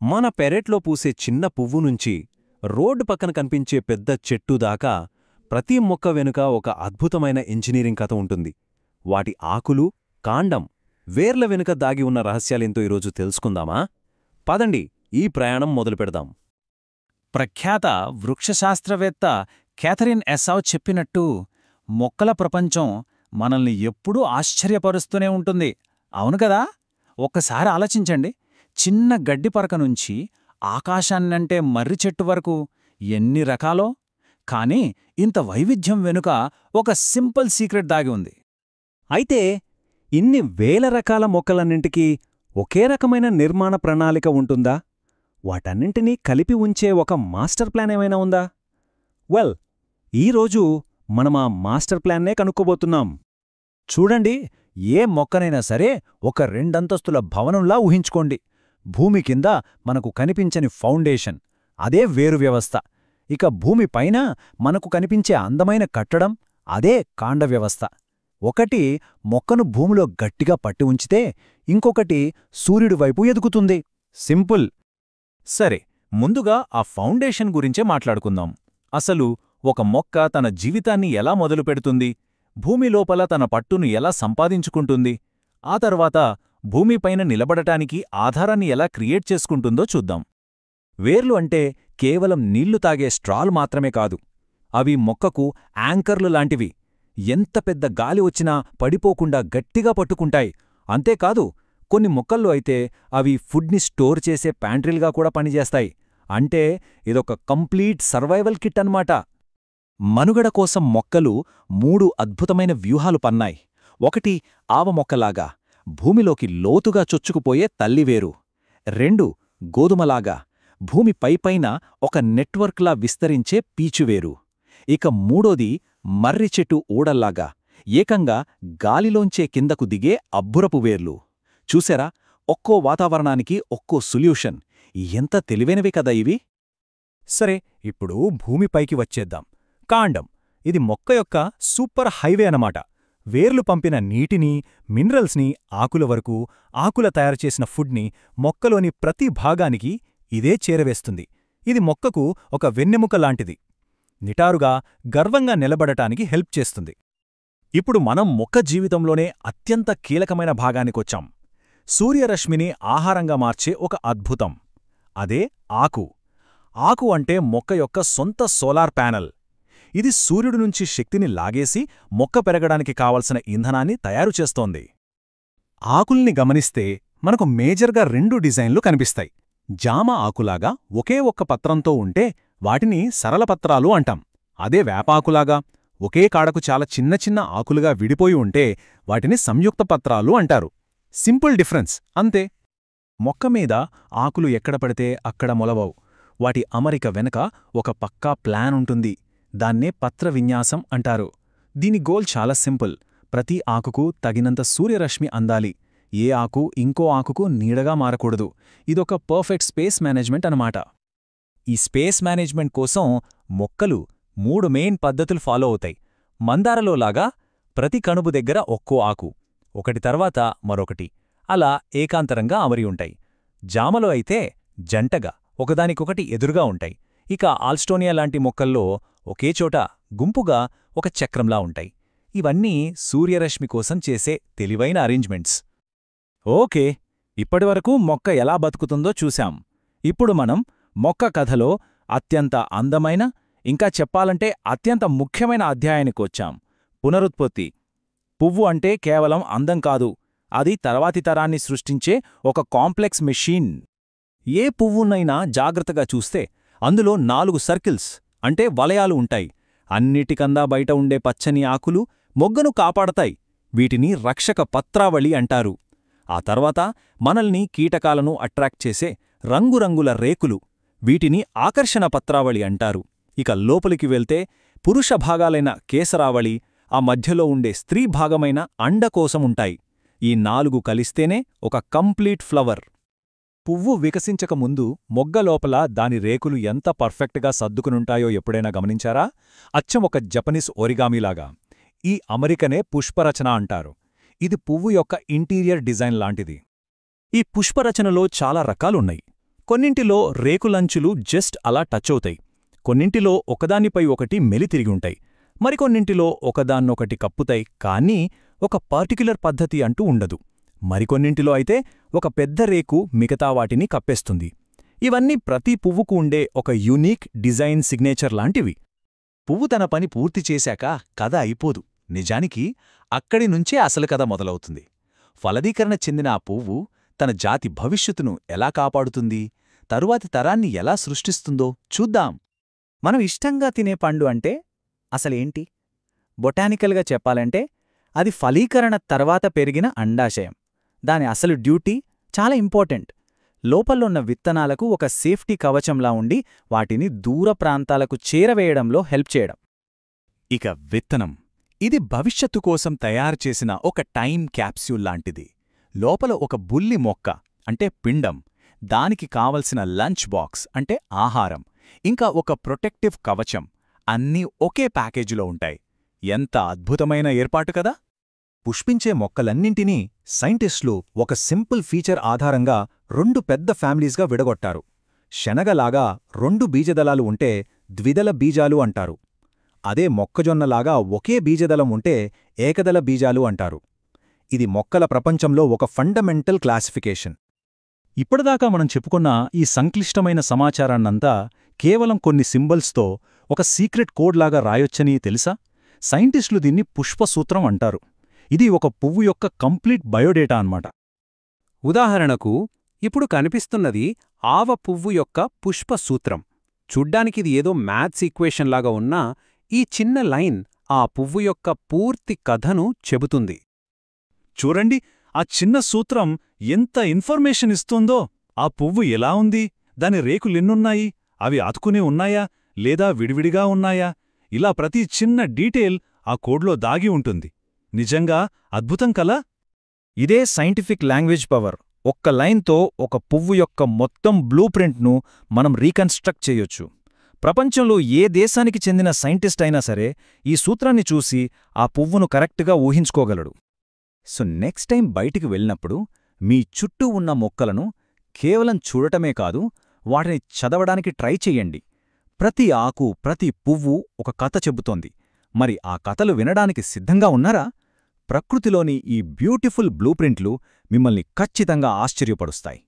మన పెరట్లో పూసే చిన్న పువ్వు నుంచి రోడ్డు పక్కన కనిపించే పెద్ద చెట్టు దాకా ప్రతి మొక్క వెనుక ఒక అద్భుతమైన ఇంజనీరింగ్ కథ ఉంటుంది. వాటి ఆకులు, కాండం, వేర్ల వెనుక దాగి ఉన్న రహస్యాలేంతో ఈరోజు తెలుసుకుందామా? పదండి, ఈ ప్రయాణం మొదలుపెడదాం. ప్రఖ్యాత వృక్షశాస్త్రవేత్త క్యాథరిన్ ఎస్సావ్ చెప్పినట్టు మొక్కల ప్రపంచం మనల్ని ఎప్పుడూ ఆశ్చర్యపరుస్తూనే ఉంటుంది. అవును కదా? ఒక్కసారి ఆలోచించండి. చిన్న గడ్డిపరక నుంచి ఆకాశాన్నంటే మర్రి చెట్టు వరకు ఎన్ని రకాలో. కానీ ఇంత వైవిధ్యం వెనుక ఒక సింపుల్ సీక్రెట్ దాగి ఉంది. అయితే ఇన్ని వేల రకాల మొక్కలన్నింటికీ ఒకే రకమైన నిర్మాణ ప్రణాళిక ఉంటుందా? వాటన్నింటినీ కలిపి ఉంచే ఒక మాస్టర్ ప్లాన్ ఏమైనా ఉందా? వెల్, ఈరోజు మనం ఆ మాస్టర్ ప్లాన్నే కనుక్కోబోతున్నాం. చూడండి, ఏ మొక్కనైనా సరే ఒక రెండంతస్తుల భవనంలా ఊహించుకోండి. భూమి కింద మనకు కనిపించని ఫౌండేషన్, అదే వేరు వ్యవస్థ. ఇక భూమిపైన మనకు కనిపించే అందమైన కట్టడం, అదే కాండ వ్యవస్థ. ఒకటి మొక్కను భూమిలో గట్టిగా పట్టి ఉంచితే ఇంకొకటి సూర్యుడి వైపు ఎదుగుతుంది. సింపుల్. సరే, ముందుగా ఆ ఫౌండేషన్ గురించే మాట్లాడుకుందాం. అసలు ఒక మొక్క తన జీవితాన్ని ఎలా మొదలుపెడుతుంది? భూమి లోపల తన పట్టును ఎలా సంపాదించుకుంటుంది? ఆ తర్వాత భూమిపైన నిలబడటానికి ఆధారాన్ని ఎలా క్రియేట్ చేసుకుంటుందో చూద్దాం. వేర్లు అంటే కేవలం నీళ్లు తాగే స్ట్రాలు మాత్రమే కాదు. అవి మొక్కకు యాంకర్లు లాంటివి. ఎంత పెద్ద గాలి వచ్చినా పడిపోకుండా గట్టిగా పట్టుకుంటాయి. అంతేకాదు, కొన్ని మొక్కల్లో అయితే అవి ఫుడ్ని స్టోర్ చేసే ప్యాంట్రీలుగా కూడా పనిచేస్తాయి. అంటే ఇదొక కంప్లీట్ సర్వైవల్ కిట్ అన్నమాట. మనుగడ కోసం మొక్కలు 3 అద్భుతమైన వ్యూహాలు పన్నాయి. ఒకటి ఆవమొక్కలాగా భూమిలోకి లోతుగా చొచ్చుకుపోయే తల్లివేరు. 2 గోధుమలాగా భూమి పైపైన ఒక నెట్వర్క్లా విస్తరించే పీచువేరు. ఇక 3ది మర్రి చెట్టు ఊడల్లాగా ఏకంగా గాలిలోంచే కిందకు దిగే అబ్బురపు వేర్లు. చూసారా, ఒక్కో వాతావరణానికి ఒక్కో సొల్యూషన్. ఎంత తెలివైనవి కదా ఇవి! సరే, ఇప్పుడు భూమిపైకి వచ్చేద్దాం. కాండం, ఇది మొక్క యొక్క సూపర్ హైవే అన్నమాట. వేర్లు పంపిన నీటిని, మినరల్స్ని ఆకుల వరకు, ఆకుల తయారుచేసిన ఫుడ్ని మొక్కలోని ప్రతి భాగానికి ఇదే చేరవేస్తుంది. ఇది మొక్కకు ఒక వెన్నెముక లాంటిది. నిటారుగా, గర్వంగా నిలబడటానికి హెల్ప్ చేస్తుంది. ఇప్పుడు మనం మొక్క జీవితంలోనే అత్యంత కీలకమైన భాగానికొచ్చాం. సూర్యరశ్మిని ఆహారంగా మార్చే ఒక అద్భుతం. అదే ఆకు. ఆకు అంటే మొక్క యొక్క సొంత సోలార్ ప్యానెల్. ఇది సూర్యుడి నుంచి శక్తిని లాగేసి మొక్క పెరగడానికి కావలసిన ఇంధనాన్ని తయారుచేస్తోంది. ఆకుల్ని గమనిస్తే మనకు మేజర్గా 2 డిజైన్లు కనిపిస్తాయి. జామ ఆకులాగా ఒకే ఒక్క పత్రంతో ఉంటే వాటిని సరళపత్రాలు అంటాం. అదే వేపాకులాగా ఒకే కాడకు చాలా చిన్న చిన్న ఆకులుగా విడిపోయి ఉంటే వాటిని సంయుక్త పత్రాలు అంటారు. సింపుల్ డిఫరెన్స్, అంతే. మొక్క మీద ఆకులు ఎక్కడ పడితే అక్కడ మొలవవు. వాటి అమరిక వెనక ఒక పక్కా ప్లాన్ ఉంటుంది. దాన్నే పత్ర విన్యాసం అంటారు. దీని గోల్ చాలా సింపుల్. ప్రతి ఆకుకు తగినంత సూర్యరశ్మి అందాలి. ఏ ఆకు ఇంకో ఆకుకు నీడగా మారకూడదు. ఇదొక పర్ఫెక్ట్ స్పేస్ మేనేజ్మెంట్ అన్నమాట. ఈ స్పేస్ మేనేజ్మెంట్ కోసం మొక్కలు 3 మెయిన్ పద్ధతులు ఫాలో అవుతాయి. మందారలోలాగా ప్రతి కణుపు దగ్గర ఒక్కో ఆకు, ఒకటి తర్వాత మరొకటి, అలా ఏకాంతరంగా అమరి ఉంటాయి. జామలో అయితే జంటగా ఒకదానికొకటి ఎదురుగా ఉంటాయి. ఇక ఆల్స్టోనియా లాంటి మొక్కల్లో ఒకేచోట గుంపుగా ఒక చక్రంలా ఉంటాయి. ఇవన్నీ సూర్యరశ్మి కోసం చేసే తెలివైన అరేంజ్మెంట్స్. ఓకే, ఇప్పటివరకు మొక్క ఎలా బతుకుతుందో చూశాం. ఇప్పుడు మనం మొక్క కథలో అత్యంత అందమైన, ఇంకా చెప్పాలంటే అత్యంత ముఖ్యమైన అధ్యాయానికొచ్చాం: పునరుత్పత్తి. పువ్వు అంటే కేవలం అందం కాదు, అది తర్వాతి తరాన్ని సృష్టించే ఒక కాంప్లెక్స్ మెషీన్. ఏ పువ్వునైనా జాగ్రత్తగా చూస్తే అందులో 4 సర్కిల్స్ అంటే వలయాలు ఉంటాయి. అన్నిటికన్నా బయట ఉండే పచ్చని ఆకులు మొగ్గను కాపాడతాయి. వీటిని రక్షక పత్రావళి అంటారు. ఆ తర్వాత మనల్ని కీటకాలను అట్రాక్ట్ చేసే రంగురంగుల రేకులు, వీటిని ఆకర్షణ పత్రావళి అంటారు. ఇక లోపలికి వెళ్తే పురుష భాగాలైన కేసరావళి, ఆ మధ్యలో ఉండే స్త్రీ భాగమైన అండకోశముంటాయి. ఈ 4 కలిస్తేనే ఒక కంప్లీట్ ఫ్లవర్. పువ్వు వికసించకముందు మొగ్గ లోపల దాని రేకులు ఎంత పర్ఫెక్ట్గా సర్దుకునుంటాయో ఎప్పుడైనా గమనించారా? అచ్చం ఒక జపనీస్ ఒరిగామీలాగా. ఈ అమరికనే పుష్పరచన అంటారు. ఇది పువ్వు యొక్క ఇంటీరియర్ డిజైన్ లాంటిది. ఈ పుష్పరచనలో చాలా రకాలున్నాయి. కొన్నింటిలో రేకులంచులు జస్ట్ అలా టచ్ అవుతాయి, కొన్నింటిలో ఒకదానిపై ఒకటి మెలితిరిగి ఉంటాయి, మరికొన్నింటిలో ఒకదాన్నొకటి కప్పుతాయి, కానీ ఒక పర్టిక్యులర్ పద్ధతి అంటూ ఉండదు. మరికొన్నింటిలో అయితే ఒక పెద్ద రేకు మిగతా వాటిని కప్పేస్తుంది. ఇవన్నీ ప్రతి పువ్వుకు ఉండే ఒక యూనిక్ డిజైన్ సిగ్నేచర్ లాంటివి. పువ్వు తన పని పూర్తి చేశాక కథ అయిపోదు. నిజానికి అక్కడి నుంచే అసలు కథ మొదలవుతుంది. ఫలదీకరణ చెందిన ఆ పువ్వు తన జాతి భవిష్యత్తును ఎలా కాపాడుతుంది, తరువాతి తరాన్ని ఎలా సృష్టిస్తుందో చూద్దాం. మనం ఇష్టంగా తినే పండు అంటే అసలేంటి? బొటానికల్గా చెప్పాలంటే అది ఫలీకరణ తర్వాత పెరిగిన అండాశయం. దాని అసలు డ్యూటీ చాలా ఇంపార్టెంట్. లోపలున్న విత్తనాలకు ఒక సేఫ్టీ కవచంలా ఉండి వాటిని దూర ప్రాంతాలకు చేరవేయడంలో హెల్ప్ చేయడం. ఇక విత్తనం, ఇది భవిష్యత్తు కోసం తయారుచేసిన ఒక టైం క్యాప్స్యూల్ లాంటిది. లోపల ఒక బుల్లి మొక్క అంటే పిండం, దానికి కావలసిన లంచ్ బాక్స్ అంటే ఆహారం, ఇంకా ఒక ప్రొటెక్టివ్ కవచం, అన్నీ ఒకే ప్యాకేజీలో ఉంటాయి. ఎంత అద్భుతమైన ఏర్పాటు కదా! పుష్పించే మొక్కలన్నింటినీ సైంటిస్టులు ఒక సింపుల్ ఫీచర్ ఆధారంగా 2 పెద్ద ఫ్యామిలీస్గా విడగొట్టారు. శనగలాగా 2 బీజదళాలు ఉంటే ద్విదళ బీజాలు అంటారు. అదే మొక్కజొన్నలాగా ఒకే బీజదళం ఉంటే ఏకదళ బీజాలు అంటారు. ఇది మొక్కల ప్రపంచంలో ఒక ఫండమెంటల్ క్లాసిఫికేషన్. ఇప్పటిదాకా మనం చెప్పుకున్న ఈ సంక్లిష్టమైన సమాచారాన్నంతా కేవలం కొన్ని సింబల్స్తో ఒక సీక్రెట్ కోడ్లాగా రాయొచ్చని తెలుసా? సైంటిస్టులు దీన్ని పుష్పసూత్రం అంటారు. ఇది ఒక పువ్వు యొక్క కంప్లీట్ బయోడేటా అన్నమాట. ఉదాహరణకు ఇప్పుడు కనిపిస్తున్నది ఆవ పువ్వు యొక్క పుష్పసూత్రం. చూడ్డానికిది ఏదో మ్యాథ్స్ ఈక్వేషన్లాగా ఉన్నా ఈ చిన్న లైన్ ఆ పువ్వు యొక్క పూర్తి కథను చెబుతుంది. చూడండి, ఆ చిన్న సూత్రం ఎంత ఇన్ఫర్మేషన్ ఇస్తుందో. ఆ పువ్వు ఎలా ఉంది, దాని రేకులెన్నున్నాయి, అవి అతుకునే ఉన్నాయా లేదా విడివిడిగా ఉన్నాయా, ఇలా ప్రతి చిన్న డీటెయిల్ ఆ కోడ్లో దాగి ఉంటుంది. నిజంగా అద్భుతం కలా! ఇదే సైంటిఫిక్ లాంగ్వేజ్ పవర్. ఒక్క లైన్తో ఒక పువ్వు యొక్క మొత్తం బ్లూ ప్రింట్ను మనం రీకన్స్ట్రక్ట్ చేయొచ్చు. ప్రపంచంలో ఏ దేశానికి చెందిన సైంటిస్ట్ అయినా సరే ఈ సూత్రాన్ని చూసి ఆ పువ్వును కరెక్ట్గా ఊహించుకోగలడు. సో నెక్స్ట్ టైం బయటికి వెళ్ళినప్పుడు మీ చుట్టూ ఉన్న మొక్కలను కేవలం చూడటమే కాదు, వాటిని చదవడానికి ట్రై చెయ్యండి. ప్రతి ఆకు, ప్రతి పువ్వు ఒక కథ చెబుతోంది. మరి ఆ కథలు వినడానికి సిద్ధంగా ఉన్నారా? ప్రకృతిలోని ఈ బ్యూటిఫుల్ బ్లూప్రింట్లు మిమ్మల్ని ఖచ్చితంగా ఆశ్చర్యపరుస్తాయి.